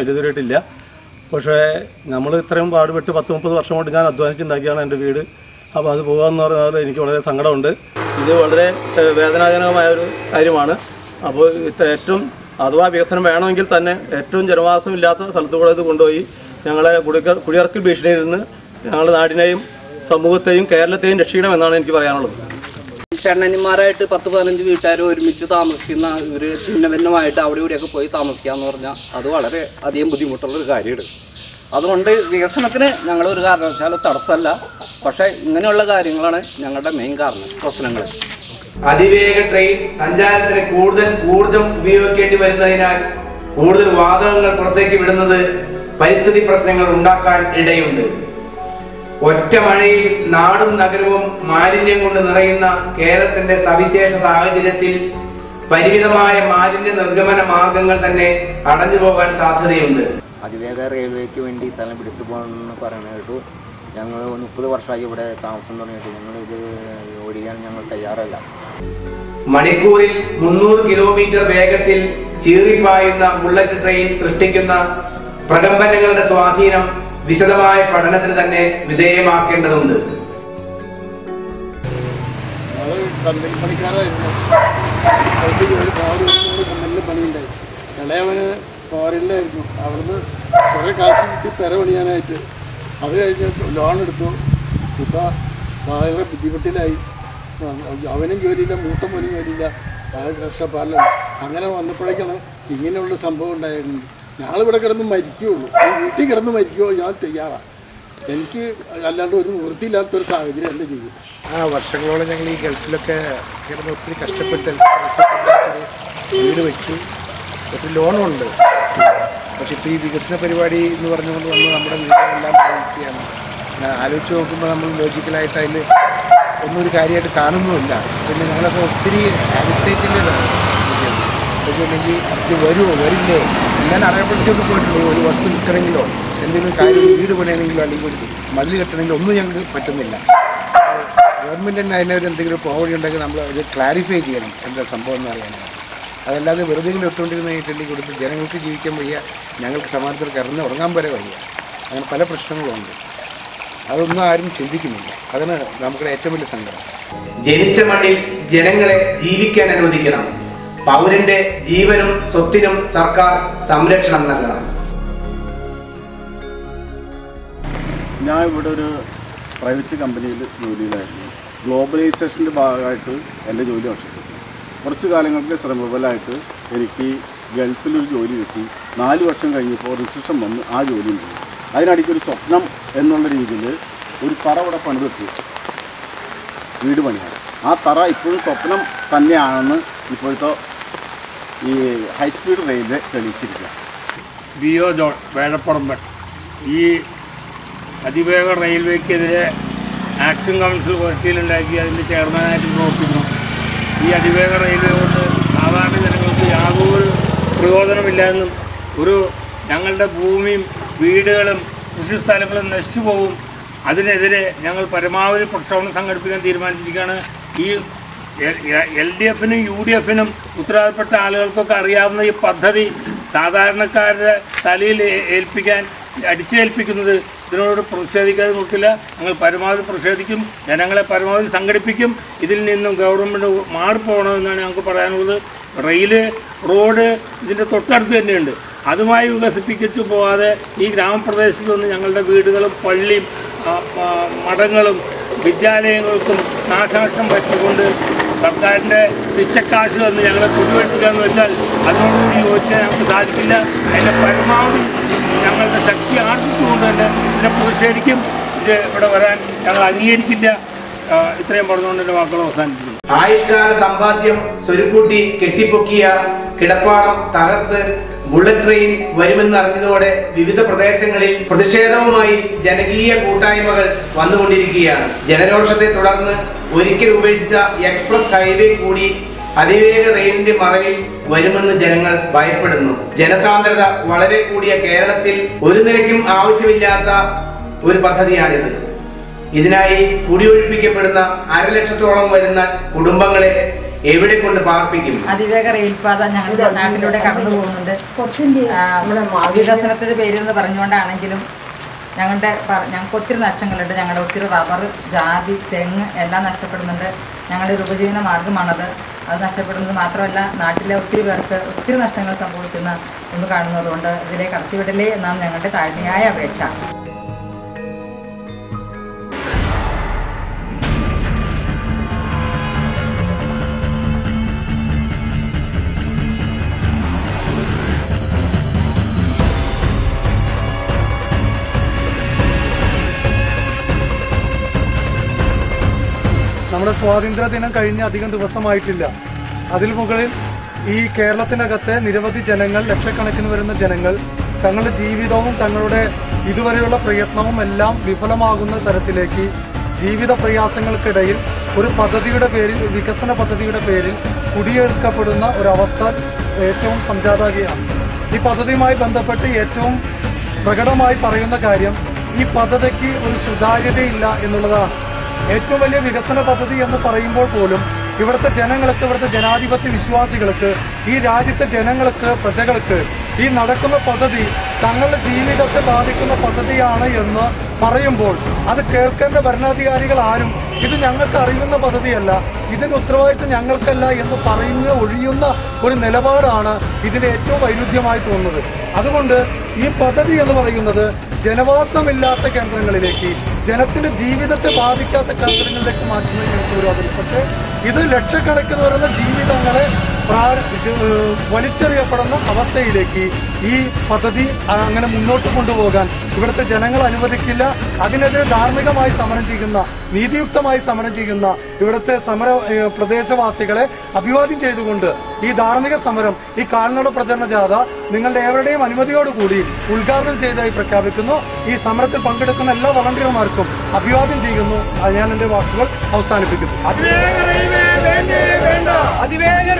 പരിധിവരായിട്ടില്ല. പക്ഷേ നമ്മൾ ഇത്രയും പാടുപെട്ട് 10-30 വർഷം കൊണ്ട് ഞാൻ അധ്വാനിച്ചുണ്ടാക്കിയാണ് എൻ്റെ വീട്. അപ്പോൾ അത് പോകാമെന്ന് പറഞ്ഞാൽ എനിക്ക് വളരെ സങ്കടമുണ്ട്. ഇത് വളരെ വേദനാജനകമായ ഒരു കാര്യമാണ്. അപ്പോൾ ഏറ്റവും അഥവാ വികസനം വേണമെങ്കിൽ തന്നെ ഏറ്റവും ജനവാസമില്ലാത്ത സ്ഥലത്തു കൂടെ ഇത് കൊണ്ടുപോയി ഞങ്ങളെ കുടിയിറക്കൽ ഭീഷണിയിൽ നിന്ന് ഞങ്ങളുടെ നാടിനെയും സമൂഹത്തെയും കേരളത്തെയും രക്ഷിക്കണമെന്നാണ് എനിക്ക് പറയാനുള്ളത്. ചേട്ടനന്മാരായിട്ട് 10-15 വീട്ടുകാർ ഒരുമിച്ച് താമസിക്കുന്ന ഒരു ഭിന്നഭിന്നമായിട്ട് അവിടെ ഇവിടെയൊക്കെ പോയി താമസിക്കുക എന്ന് പറഞ്ഞാൽ അത് വളരെ അധികം ബുദ്ധിമുട്ടുള്ളൊരു കാര്യമാണ്. അതുകൊണ്ട് വികസനത്തിന് ഞങ്ങളൊരു കാരണവശാലും തടസ്സമല്ല. പക്ഷേ ഇങ്ങനെയുള്ള കാര്യങ്ങളാണ് ഞങ്ങളുടെ മെയിൻ പ്രശ്നങ്ങൾ. അതിവേഗ ട്രെയിൻ സഞ്ചാരത്തിന് കൂടുതൽ ഊർജം ഉപയോഗിക്കേണ്ടി വരുന്നതിനാൽ കൂടുതൽ വാതകങ്ങൾ പുറത്തേക്ക് വിടുന്നത് പരിസ്ഥിതി പ്രശ്നങ്ങൾ ഉണ്ടാക്കാൻ ഇടയുണ്ട്. ഒറ്റ മഴയിൽ നാടും നഗരവും മാലിന്യം കൊണ്ട് നിറയുന്ന കേരളത്തിന്റെ സവിശേഷ സാഹചര്യത്തിൽ പരിമിതമായ മാലിന്യ നിർഗമന മാർഗങ്ങൾ തന്നെ അടഞ്ഞു പോകാൻ സാധ്യതയുണ്ട്. അതിവേഗ റെയിൽവേക്ക് വേണ്ടി സ്ഥലം പിടിച്ചു പോകണമെന്ന് പറയുന്നത് കേട്ടു. ഞങ്ങൾ 30 വർഷമായി ഇവിടെ താമസം തുടങ്ങിയിട്ട് ഞങ്ങൾ ഇത് ഓടിക്കാൻ ഞങ്ങൾ തയ്യാറല്ല. മണിക്കൂറിൽ 300 കിലോമീറ്റർ വേഗത്തിൽ ചീറിപ്പായുന്ന ബുള്ളറ്റ് ട്രെയിൻ സൃഷ്ടിക്കുന്ന പ്രകമ്പനങ്ങളുടെ സ്വാധീനം വിശദമായ പഠനത്തിന് തന്നെ വിധേയമാക്കേണ്ടതുണ്ട്. പണിക്കാരായിരുന്നു, പണിയുണ്ടായി. ഇളയവന് ഫോറിനിലായിരുന്നു. അവിടുന്ന് കുറെ കാശ് കിട്ടി പെര പണിയാനായിട്ട്. അത് കഴിഞ്ഞ് ലോൺ എടുത്തു. ഇപ്പൊ വളരെ ബുദ്ധിമുട്ടിലായി. അവനും ജോലിയില്ല, മൂത്ത മോനും ജോലിയില്ല. അത് കഷ്ടപ്പാടിലാണ്. അങ്ങനെ വന്നപ്പോഴേക്കാണ് ഇങ്ങനെയുള്ള സംഭവം ഉണ്ടായിരുന്നത്. ഞങ്ങളിവിടെ കിടന്ന് മരിക്കുകയുള്ളൂ. വീട്ടിൽ കിടന്ന് മരിക്കുമോ ഞാൻ തയ്യാറാണ്. എനിക്ക് അല്ലാണ്ട് ഒരു നിവൃത്തിയില്ലാത്തൊരു സാഹചര്യം എൻ്റെ ജീവിതം. വർഷങ്ങളോളം ഞങ്ങൾ ഈ ഗൾഫിലൊക്കെ കിടന്ന് ഒത്തിരി കഷ്ടപ്പെട്ട് വീട് വെച്ചു. ഒത്തിരി ലോണുണ്ട്. പക്ഷെ ഇപ്പോൾ ഈ വികസന പരിപാടി എന്ന് പറഞ്ഞുകൊണ്ട് വന്ന് നമ്മുടെ വീടുകളെല്ലാം പ്രയോഗിക്കുകയാണ്. ആലോചിച്ച് നോക്കുമ്പോൾ നമ്മൾ ലോജിക്കലായിട്ട് അതിൽ ഒന്നും ഒരു കാര്യമായിട്ട് കാണുന്നുമില്ല. പിന്നെ ഞങ്ങളൊക്കെ ഒത്തിരി ആൻസൈറ്റിൻ്റെതാണ്. അല്ലെങ്കിൽ ഇത് വരുമോ വരില്ലേ ഞാൻ അറിയപ്പെടുത്തിയൊക്കെ പോയിട്ടുണ്ട്. ഒരു വസ്തു വിൽക്കണമെങ്കിലോ എന്തെങ്കിലും കാര്യം വീട് പണിയണമെങ്കിലോ അല്ലെങ്കിൽ ഒരു മതിൽ കെട്ടണമെങ്കിലോ ഒന്നും ഞങ്ങൾക്ക് പറ്റുന്നില്ല. ഗവൺമെൻറ് തന്നെ അതിനൊരു എന്തെങ്കിലും പ്രോവഡി ഉണ്ടെങ്കിൽ നമ്മൾ അത് ക്ലാരിഫൈ ചെയ്യണം എന്താ സംഭവം എന്ന് അറിയാനാണ്. അതല്ലാതെ വെറുതെ ഇട്ടുകൊണ്ടിരുന്നിട്ടുണ്ടെങ്കിൽ കൊടുത്ത് ജനങ്ങൾക്ക് ജീവിക്കാൻ വയ്യ, ഞങ്ങൾക്ക് സമാധാനത്തിൽ കിടന്ന് ഉറങ്ങാൻ വരെ വയ്യ. അങ്ങനെ പല പ്രശ്നങ്ങളുണ്ട്. അതൊന്നും ആരും ചിന്തിക്കുന്നില്ല. അതാണ് നമുക്കുള്ള ഏറ്റവും വലിയ സങ്കടം. ജനിച്ച മണ്ണിൽ ജനങ്ങളെ ജീവിക്കാൻ അനുവദിക്കണം. പൗരന്റെ ജീവനും സ്വത്തിനും സർക്കാർ സംരക്ഷണം നൽകണം. ഞാൻ ഇവിടെ ഒരു പ്രൈവറ്റ് കമ്പനിയിൽ ജോലിയിലായിരുന്നു. ഗ്ലോബലൈസേഷൻ്റെ ഭാഗമായിട്ട് എൻ്റെ ജോലി നഷ്ടപ്പെട്ടു. കുറച്ചു കാലങ്ങൾക്ക് ശ്രമഫലമായിട്ട് എനിക്ക് ഗൾഫിലൊരു ജോലി കിട്ടി. 4 വർഷം കഴിഞ്ഞപ്പോൾ റിസപ്ഷൻ വന്ന് ആ ജോലിയും പോയി. അതിനിടയ്ക്കൊരു സ്വപ്നം എന്നുള്ള രീതിയിൽ ഒരു തറ ഇവിടെ പണിതെത്തി വീട് പണിയാണ്. ആ തറ ഇപ്പോഴും സ്വപ്നം തന്നെയാണെന്ന് ഇപ്പോഴത്തെ ഈ ഹൈസ്പീഡ് റെയിൽവേ തെളിയിച്ചിരിക്കുക. BO ജോൺ വേഴപ്പറമ്പൻ ഈ അതിവേഗ റെയിൽവേക്കെതിരെ ആക്ഷൻ കൗൺസിൽ കൊച്ചിയിലുണ്ടാക്കി അതിൻ്റെ ചെയർമാനായിട്ട് പ്രവർത്തിക്കുന്നു. ഈ അതിവേഗ റെയിൽവേ കൊണ്ട് സാധാരണ ജനങ്ങൾക്ക് യാതൊരു പ്രയോജനമില്ലെന്നും ഞങ്ങളുടെ ഭൂമിയും വീടുകളും കൃഷിസ്ഥലങ്ങളും നശിച്ചു പോകും, അതിനെതിരെ ഞങ്ങൾ പരമാവധി പ്രക്ഷോഭം സംഘടിപ്പിക്കാൻ തീരുമാനിച്ചിരിക്കുകയാണ്. ഈ LDFനും UDFനും ഉത്തരവാദപ്പെട്ട ആളുകൾക്കൊക്കെ അറിയാവുന്ന ഈ പദ്ധതി സാധാരണക്കാരുടെ തലയിൽ അടിച്ചേൽപ്പിക്കുന്നത് ഇതിനോട് പ്രതിഷേധിക്കാതെ നോക്കില്ല. ഞങ്ങൾ പരമാവധി പ്രതിഷേധിക്കും, ജനങ്ങളെ പരമാവധി സംഘടിപ്പിക്കും. ഇതിൽ നിന്നും ഗവൺമെൻറ് മാറിപ്പോകണമെന്നാണ് ഞങ്ങൾക്ക് പറയാനുള്ളത്. റോഡ് ഇതിൻ്റെ തൊട്ടടുത്ത് തന്നെയുണ്ട്. അതുമായി വികസിപ്പിച്ചു പോകാതെ ഈ ഗ്രാമപ്രദേശത്തൊന്നും ഞങ്ങളുടെ വീടുകളും പള്ളിയും മഠങ്ങളും വിദ്യാലയങ്ങൾക്കും നാശനഷ്ടം പറ്റിക്കൊണ്ട് സർക്കാരിൻ്റെ പിച്ചക്കാശ് വന്ന് ഞങ്ങളെ കുടിവെട്ടുക എന്ന് വെച്ചാൽ അതിനോടുകൂടി യോജിച്ചാൽ ഞങ്ങൾക്ക് സാധിക്കില്ല. അതിൻ്റെ പരമാവധി ഞങ്ങളുടെ ശക്തി ആർജിച്ചുകൊണ്ട് തന്നെ ഇതിനെ പ്രതിഷേധിക്കും. ഇത് ഇവിടെ വരാൻ ഞങ്ങൾ അംഗീകരിക്കില്ല. ഇത്രയും പറഞ്ഞുകൊണ്ട് എൻ്റെ വാക്കുകൾ അവസാനിപ്പിക്കുന്നു. ആയുഷ്കാല സമ്പാദ്യം സ്വരുക്കൂട്ടി കെട്ടിപ്പൊക്കിയ കിടപ്പാടം തകർത്ത് ബുള്ളറ്റ് ട്രെയിൻ വരുമെന്നറിഞ്ഞതോടെ വിവിധ പ്രദേശങ്ങളിൽ പ്രതിഷേധവുമായി ജനകീയ കൂട്ടായ്മകൾ വന്നുകൊണ്ടിരിക്കുകയാണ്. ജനരോഷത്തെ തുടർന്ന് ഒരിക്കൽ ഉപേക്ഷിച്ച എക്സ്പ്രസ് ഹൈവേ കൂടി അതിവേഗ റെയിലിന്റെ മറവിൽ വരുമെന്ന് ജനങ്ങൾ ഭയപ്പെടുന്നു. ജനസാന്ദ്രത വളരെ കൂടിയ കേരളത്തിൽ ഒരു നിലയ്ക്കും ആവശ്യമില്ലാത്ത ഒരു പദ്ധതിയാണിത്. ഇതിനായി കുടിയൊഴിപ്പിക്കപ്പെടുന്ന 1.5 ലക്ഷത്തോളം വരുന്ന കുടുംബങ്ങളെ എവിടെ കൊണ്ട് പാർപ്പിക്കും? അതിവേഗ റെയിൽപാത ഞങ്ങളുടെ നാട്ടിലൂടെ കടന്നു പോകുന്നുണ്ട്. വികസനത്തിന്റെ പേരിൽ പറഞ്ഞുകൊണ്ടാണെങ്കിലും ഞങ്ങൾക്ക് ഒത്തിരി നഷ്ടങ്ങളുണ്ട്. ഞങ്ങളുടെ ഒത്തിരി റബ്ബർ, ജാതി, തെങ്ങ് എല്ലാം നഷ്ടപ്പെടുന്നുണ്ട്. ഞങ്ങളുടെ ഒരു ഉപജീവന മാർഗമാണത്. അത് നഷ്ടപ്പെടുന്നത് മാത്രമല്ല, നാട്ടിലെ ഒത്തിരി പേർക്ക് ഒത്തിരി നഷ്ടങ്ങൾ സംഭവിക്കുന്ന ഒന്ന് കാണുന്നതുകൊണ്ട് ഇതിലെ കടത്തിവിടലേ എന്നാണ് ഞങ്ങളുടെ താഴ്മയായ അപേക്ഷ. നമ്മുടെ സ്വാതന്ത്ര്യ ദിനം കഴിഞ്ഞ് അധികം ദിവസമായിട്ടില്ല. അതിൽ മുകളിൽ ഈ കേരളത്തിനകത്തെ നിരവധി ജനങ്ങൾ, ലക്ഷക്കണക്കിന് വരുന്ന ജനങ്ങൾ തങ്ങളുടെ ജീവിതവും തങ്ങളുടെ ഇതുവരെയുള്ള പ്രയത്നവും എല്ലാം വിഫലമാകുന്ന തരത്തിലേക്ക് ജീവിത പ്രയാസങ്ങൾക്കിടയിൽ ഒരു പദ്ധതിയുടെ പേരിൽ, വികസന പദ്ധതിയുടെ പേരിൽ കുടിയേർക്കപ്പെടുന്ന ഒരവസ്ഥ ഏറ്റവും സംജാതാകുകയാണ്. ഈ പദ്ധതിയുമായി ബന്ധപ്പെട്ട് ഏറ്റവും പ്രകടമായി പറയുന്ന കാര്യം ഈ പദ്ധതിക്ക് ഒരു സുതാര്യതയില്ല എന്നുള്ളതാണ്. ഏറ്റവും വലിയ വികസന പദ്ധതി എന്ന് പറയുമ്പോൾ പോലും ഇവിടുത്തെ ജനങ്ങൾക്ക്, ഇവിടുത്തെ ജനാധിപത്യ വിശ്വാസികൾക്ക്, ഈ രാജ്യത്തെ ജനങ്ങൾക്ക്, പ്രജകൾക്ക് ഈ നടക്കുന്ന പദ്ധതി തങ്ങളുടെ ജീവിതത്തെ ബാധിക്കുന്ന പദ്ധതിയാണ് എന്ന് പറയുമ്പോൾ അത് കേൾക്കേണ്ട ഭരണാധികാരികൾ ആരും ഇത് ഞങ്ങൾക്ക് അറിയുന്ന പദ്ധതിയല്ല, ഇതിന്റെ ഉത്തരവാദിത്വം ഞങ്ങൾക്കല്ല എന്ന് ഒഴിയുന്ന ഒരു നിലപാടാണ് ഇതിന് ഏറ്റവും വൈരുദ്ധ്യമായി തോന്നുന്നത്. അതുകൊണ്ട് ഈ പദ്ധതി എന്ന് പറയുന്നത് ജനവാസമില്ലാത്ത കേന്ദ്രങ്ങളിലേക്ക്, ജനത്തിന്റെ ജീവിതത്തെ ബാധിക്കാത്ത കേന്ദ്രങ്ങളിലേക്ക് മാറ്റുന്നത് ഞങ്ങൾക്ക് വിരോധം. പക്ഷേ ഇത് ലക്ഷക്കണക്കിന് വരുന്ന ജീവിതങ്ങളെ വലിച്ചെറിയപ്പെടുന്ന അവസ്ഥയിലേക്ക് ഈ പദ്ധതി അങ്ങനെ മുന്നോട്ട് കൊണ്ടുപോകാൻ ഇവിടുത്തെ ജനങ്ങൾ അനുവദിക്കില്ല. അതിനെതിരെ ധാർമ്മികമായി സമരം ചെയ്യുന്ന, നീതിയുക്തമായി സമരം ചെയ്യുന്ന ഇവിടുത്തെ പ്രദേശവാസികളെ അഭിവാദ്യം ചെയ്തുകൊണ്ട് ഈ ധാർമ്മിക സമരം, ഈ കാൽനട പ്രചരണ ജാഥ നിങ്ങളുടെ ഏവരുടെയും അനുമതിയോടുകൂടി ഉദ്ഘാടനം ചെയ്തതായി പ്രഖ്യാപിക്കുന്നു. ഈ സമരത്തിൽ പങ്കെടുക്കുന്ന എല്ലാ വളണ്ടിയർമാർക്കും അഭിവാദ്യം ചെയ്യുന്നു. ഞാൻ എന്റെ വാക്കുകൾ അവസാനിപ്പിക്കുന്നു. അതിവേഗ